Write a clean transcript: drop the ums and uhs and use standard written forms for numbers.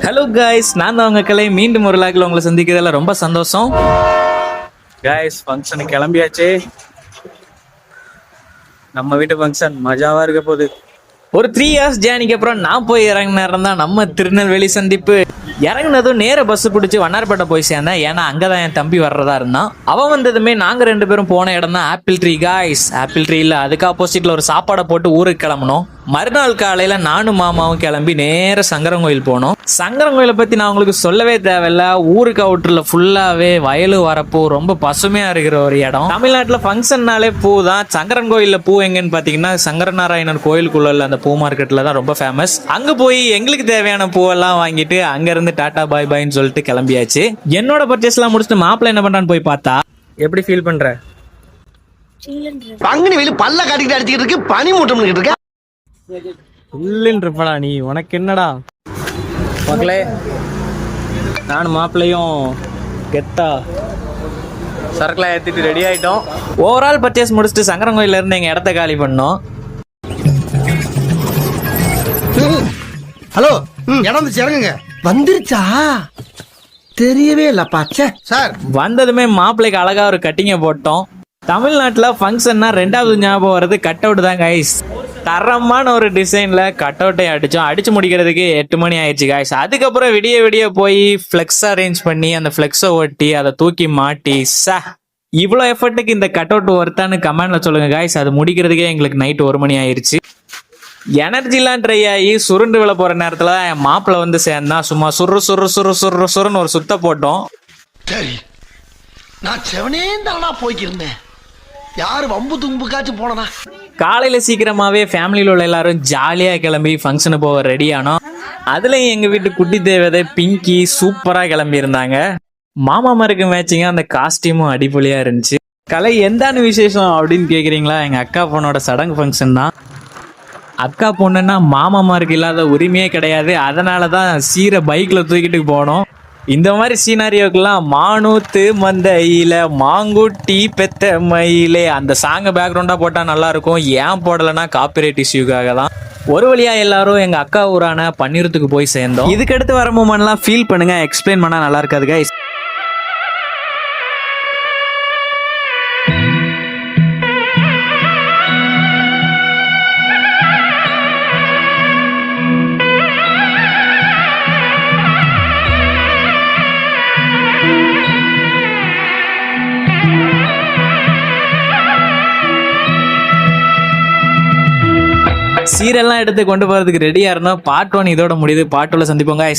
Hello guys, நான் தான் உங்க கலை. மீண்டும் ஒரு லாக்கில் உங்களை சந்திக்கிறதுல ரொம்ப சந்தோஷம். காய்ஸ், ஃபங்க்ஷனுக்கு கிளம்பியாச்சு. நம்ம வீட்டு ஃபங்க்ஷன் மஜாவா இருக்க போகுது. ஒரு 3 இயர்ஸ் ஜேர்னிக்கு அப்புறம் நான் போய் இறங்கின நேரம் தான் நம்ம திருநெல்வேலி சந்திப்பு. இறங்கினதும் நேர பஸ் பிடிச்சி வண்ணார்பேட்டை போய் சேர்ந்தேன். ஏன்னா அங்கதான் என் தம்பி வர்றதா இருந்தான். அவன் வந்ததுமே நாங்க 2 பேரும் போன இடம் தான் apple tree. Guys, apple tree இல்ல, அதுக்கு ஆப்போசிட்ல ஒரு சாப்பாடை போட்டு ஊருக்கு கிளம்பணும். மறுநாள் காலையில நானும் மாமாவும் கிளம்பி நேர சங்கரங்கோயில் போனோம். சங்கரங்கோயிலை பத்தி நான் உங்களுக்கு சொல்லவே தேவையில்ல. ஊருக்கு அவுட்டர்ல ஃபுல்லாவே வயலு வரப்போ ரொம்ப பசுமையா இருக்கிற ஒரு இடம். தமிழ்நாட்டுல ஃபங்க்ஷன்னாலே பூ தான். சங்கரங்கோயில்ல பூ எங்கன்னு பாத்தீங்கன்னா சங்கரநாராயணன் கோயிலுக்குள்ள அந்த பூ மார்க்கெட்ல தான் ரொம்ப ஃபேமஸ். அங்க போய் எங்களுக்கு தேவையான பூவெல்லாம் வாங்கிட்டு அங்க இருந்து டாடா பாய் பாய்ன்னு சொல்லிட்டு கிளம்பியாச்சு. என்னோட பர்ச்சேஸ் எல்லாம் முடிச்சுட்டு மாப்பிள்ள என்ன பண்றான்னு போய் பார்த்தா, எப்படி ஃபீல் பண்ற? பங்குனி வெயில் பல்ல காட்டிக்கிட்டு அடிச்சுக்கிட்டு இருக்கு, பனி மூட்டம் இருக்க இல்லைன்றப்படா நீ, உனக்கு என்னடா? மக்களே, நானும் மாப்பிள்ளையும் கெத்தா சரக்குலாம் ஏற்றிட்டு ரெடி ஆகிட்டோம். ஓவரால் பர்ச்சேஸ் முடிச்சுட்டு சங்கரங்கோயில இருந்து எங்கள் இடத்த காலி பண்ணோம். ஹலோ, இடம் இறங்குங்க. வந்துருச்சா? தெரியவே இல்ல பாச்சே சார். வந்ததுமே மாப்பிள்ளைக்கு அழகா ஒரு கட்டிங்கை போட்டோம். தமிழ்நாட்டில் ஃபங்க்ஷன்னா 2வது ஞாபகம் வர்றது கட் அவுட் தான் காய்ஸ். தரமான ஒரு டிசைன்ல கட் அவுட்டை அடிச்சு முடிக்கிறதுக்கு 8 மணி ஆயிடுச்சு காய்ஸ். அதுக்கப்புறம் விடிய போய் ஃப்ளெக்ஸ் அரேஞ்ச் பண்ணி அந்த ஃப்ளெக்ஸை ஒட்டி அதை தூக்கி மாட்டி இவ்வளோ எஃபர்ட்டுக்கு இந்த கட் அவுட் ஒர்த்தான்னு கமெண்ட்ல சொல்லுங்க காய்ஸ். அது முடிக்கிறதுக்கே எங்களுக்கு நைட் 1 மணி ஆயிடுச்சு. எனர்ஜிலாம் ட்ரை ஆகி சுருண்டு விழ போற நேரத்துல என் மாப்பிள்ள வந்து சேர்ந்தா. சும்மா சுருன்னு ஒரு சுத்த போட்டோம். சரி, நான் செவனே தானா போய்க்கிருந்தேன். யாரு வம்பு தும்புக்காச்சும் போனா? காலையில சீக்கிரமாவே ஃபேமிலியில் உள்ள எல்லாரும் ஜாலியா கிளம்பி ஃபங்க்ஷனு போக ரெடி ஆனோம். அதுலயும் எங்க வீட்டு குட்டி தேவதை பிங்கி சூப்பரா கிளம்பி இருந்தாங்க. மாமாமாருக்கு மேட்சிங்கா அந்த காஸ்டியூமும் அடிப்பொலியா இருந்துச்சு. கலை, எந்தான விசேஷம் அப்படின்னு கேக்குறீங்களா? எங்க அக்கா பொண்ணோட சடங்கு ஃபங்க்ஷன் தான். அக்கா பொண்ணுன்னா மாமாமாருக்கு இல்லாத உரிமையே கிடையாது. அதனாலதான் சீரை பைக்ல தூக்கிட்டு போனோம். இந்த மாதிரி சீனாரியோக்கெல்லாம் மானூத்து மந்தையில மாங்குட்டி பெத்த மயிலே அந்த சாங்க பேக்ரவுண்டா போட்டா நல்லா இருக்கும். ஏன் போடலைன்னா காப்பிரைட் இஷ்யூக்காக தான். ஒரு வழியா எல்லாரும் எங்க அக்கா ஊரான பன்னீரத்துக்கு போய் சேர்ந்தோம். இதுக்கடுத்து வர மூமெண்ட்லாம் ஃபீல் பண்ணுங்க, எக்ஸ்பிளைன் பண்ணா நல்லா இருக்காது கைஸ். சீரெல்லாம் எடுத்து கொண்டு போறதுக்கு ரெடியா இருந்தோம். பார்ட் 1 இதோட முடியுது. பார்ட் 2ல சந்திப்போம் guys.